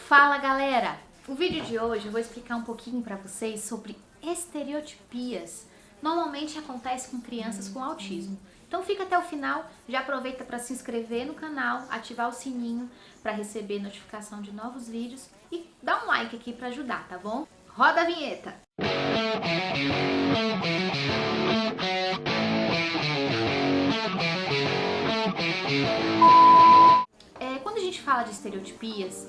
Fala galera! O vídeo de hoje eu vou explicar um pouquinho para vocês sobre estereotipias. Normalmente acontece com crianças com autismo. Então fica até o final, já aproveita para se inscrever no canal, ativar o sininho para receber notificação de novos vídeos e dá um like aqui para ajudar, tá bom? Roda a vinheta! Quando a gente fala de estereotipias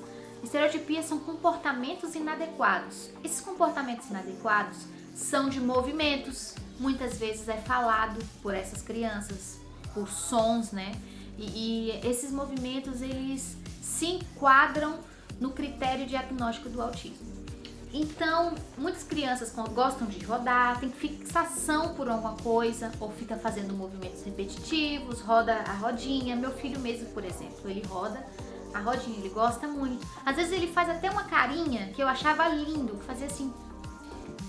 são comportamentos inadequados. Esses comportamentos inadequados são de movimentos, muitas vezes é falado por essas crianças, por sons, né? E esses movimentos, eles se enquadram no critério diagnóstico do autismo. Então, muitas crianças gostam de rodar, tem fixação por alguma coisa, ou fica fazendo movimentos repetitivos, roda a rodinha. Meu filho mesmo, por exemplo, ele roda a rodinha, ele gosta muito. Às vezes ele faz até uma carinha que eu achava lindo, que fazia assim.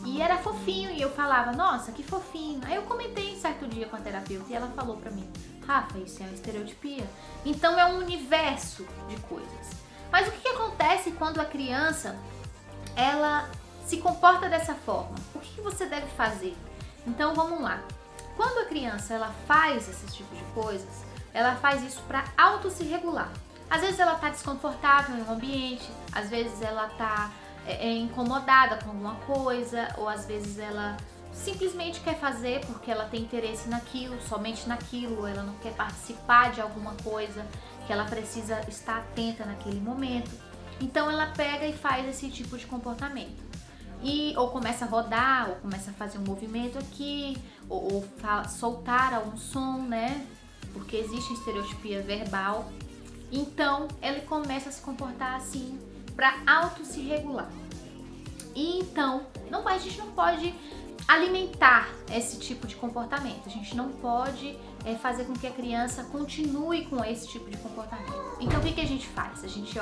E era fofinho, e eu falava, nossa, que fofinho. Aí eu comentei um certo dia com a terapeuta e ela falou pra mim, Rafa, isso é uma estereotipia. Então é um universo de coisas. Mas o que acontece quando a criança, ela se comporta dessa forma? O que você deve fazer? Então vamos lá. Quando a criança ela faz esses tipos de coisas, ela faz isso para auto se regular. Às vezes ela está desconfortável em um ambiente, às vezes ela está incomodada com alguma coisa, ou às vezes ela simplesmente quer fazer porque ela tem interesse naquilo, somente naquilo, ou ela não quer participar de alguma coisa que ela precisa estar atenta naquele momento. Então ela pega e faz esse tipo de comportamento. Ou começa a rodar, ou começa a fazer um movimento aqui, ou soltar algum som, né? Porque existe estereotipia verbal. Então, ele começa a se comportar assim para auto se regular. E então, a gente não pode alimentar esse tipo de comportamento. A gente não pode fazer com que a criança continue com esse tipo de comportamento. Então, o que a gente faz? A gente,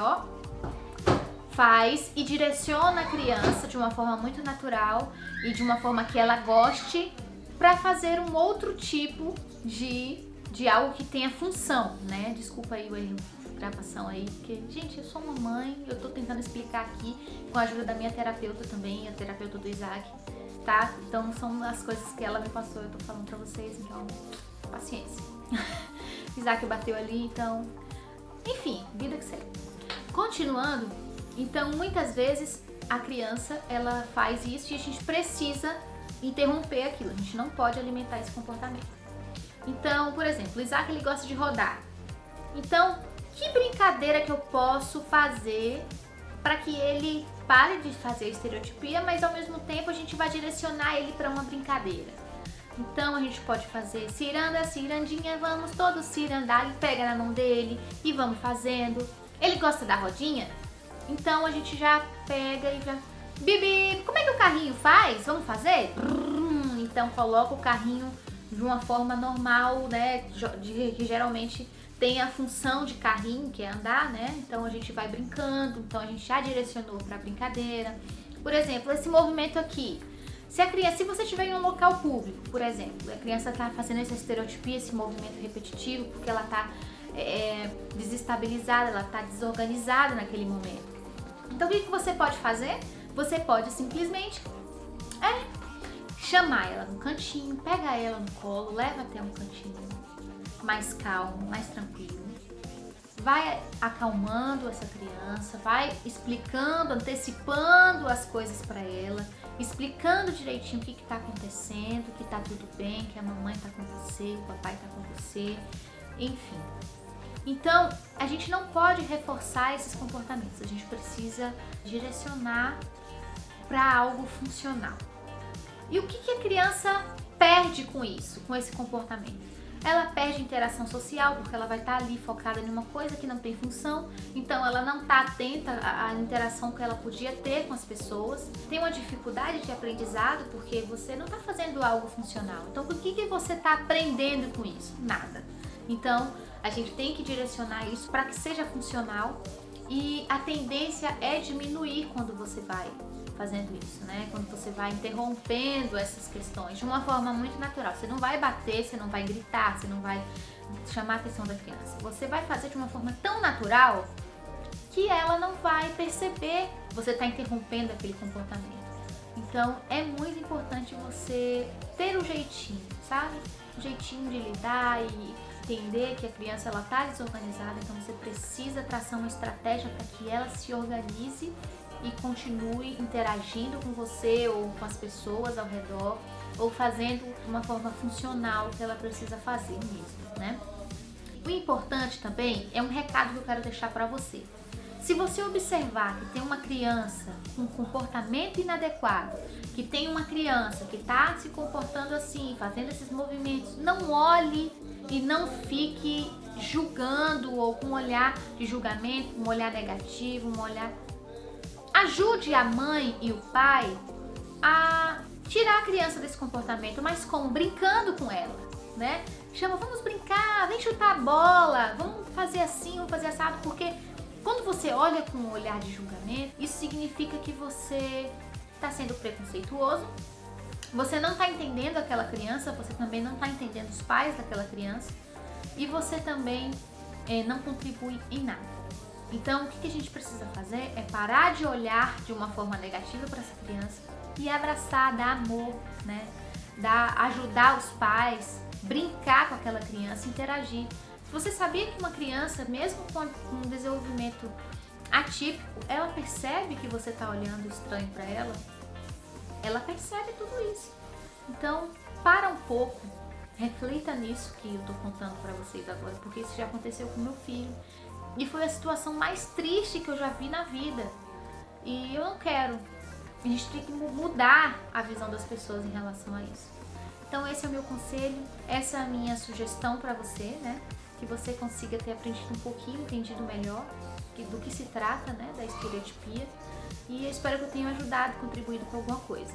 faz e direciona a criança de uma forma muito natural e de uma forma que ela goste para fazer um outro tipo de algo que tenha função, né? Desculpa aí o erro de gravação aí, porque, gente, eu sou mamãe, eu tô tentando explicar aqui com a ajuda da minha terapeuta também, a terapeuta do Isaac, tá? Então são as coisas que ela me passou, eu tô falando pra vocês, então, paciência. Isaac bateu ali, então, enfim, vida que segue. Continuando, então, muitas vezes a criança, ela faz isso e a gente precisa interromper aquilo, a gente não pode alimentar esse comportamento. Então, por exemplo, o Isaac, ele gosta de rodar. Então, que brincadeira que eu posso fazer para que ele pare de fazer estereotipia, mas ao mesmo tempo a gente vai direcionar ele para uma brincadeira. Então, a gente pode fazer ciranda, cirandinha, vamos todos cirandar, ele pega na mão dele e vamos fazendo. Ele gosta da rodinha? Então, a gente já pega e já... Bibi, como é que o carrinho faz? Vamos fazer? Então, coloca o carrinho de uma forma normal, né, que geralmente tem a função de carrinho, que é andar, né, então a gente vai brincando, então a gente já direcionou para brincadeira. Por exemplo, esse movimento aqui, se você estiver em um local público, por exemplo, a criança está fazendo essa estereotipia, esse movimento repetitivo, porque ela está desestabilizada, ela está desorganizada naquele momento. Então o que você pode fazer? Você pode simplesmente chamar ela no cantinho, pega ela no colo, leva até um cantinho mais calmo, mais tranquilo. Vai acalmando essa criança, vai explicando, antecipando as coisas para ela, explicando direitinho o que está acontecendo, que tá tudo bem, que a mamãe tá com você, o papai tá com você, enfim. Então, a gente não pode reforçar esses comportamentos, a gente precisa direcionar para algo funcional. E o que a criança perde com isso, com esse comportamento? Ela perde interação social, porque ela vai estar ali focada em uma coisa que não tem função, então ela não está atenta à interação que ela podia ter com as pessoas. Tem uma dificuldade de aprendizado, porque você não está fazendo algo funcional. Então, o que você está aprendendo com isso? Nada. Então, a gente tem que direcionar isso para que seja funcional, e a tendência é diminuir quando você vai fazendo isso, né? Quando você vai interrompendo essas questões de uma forma muito natural. Você não vai bater, você não vai gritar, você não vai chamar a atenção da criança. Você vai fazer de uma forma tão natural que ela não vai perceber você tá interrompendo aquele comportamento. Então é muito importante você ter o jeitinho, sabe? O jeitinho de lidar e entender que a criança ela tá desorganizada, então você precisa traçar uma estratégia para que ela se organize e continue interagindo com você ou com as pessoas ao redor, ou fazendo de uma forma funcional o que ela precisa fazer mesmo, né? O importante também é um recado que eu quero deixar para você. Se você observar que tem uma criança com comportamento inadequado, que tem uma criança que está se comportando assim, fazendo esses movimentos, não olhe e não fique julgando ou com um olhar de julgamento, um olhar negativo, um olhar... Ajude a mãe e o pai a tirar a criança desse comportamento, mas como? Brincando com ela, né? Chama, vamos brincar, vem chutar a bola, vamos fazer assim, vamos fazer assado, porque quando você olha com um olhar de julgamento, isso significa que você está sendo preconceituoso, você não está entendendo aquela criança, você também não está entendendo os pais daquela criança e você também não contribui em nada. Então, o que a gente precisa fazer é parar de olhar de uma forma negativa para essa criança e abraçar, dar amor, né? Ajudar os pais, brincar com aquela criança, interagir. Você sabia que uma criança, mesmo com um desenvolvimento atípico, ela percebe que você está olhando estranho para ela? Ela percebe tudo isso. Então, para um pouco, reflita nisso que eu estou contando para vocês agora, porque isso já aconteceu com meu filho. E foi a situação mais triste que eu já vi na vida. E eu não quero. A gente tem que mudar a visão das pessoas em relação a isso. Então esse é o meu conselho, essa é a minha sugestão para você, né? Que você consiga ter aprendido um pouquinho, entendido melhor do que se trata, né? Da estereotipia. E eu espero que eu tenha ajudado, contribuído com alguma coisa.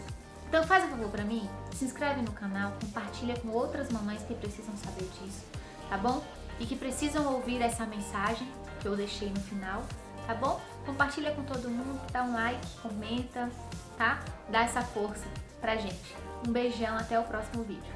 Então faz um favor para mim, se inscreve no canal, compartilha com outras mamães que precisam saber disso, tá bom? E que precisam ouvir essa mensagem que eu deixei no final, tá bom? Compartilha com todo mundo, dá um like, comenta, tá? Dá essa força pra gente. Um beijão, até o próximo vídeo.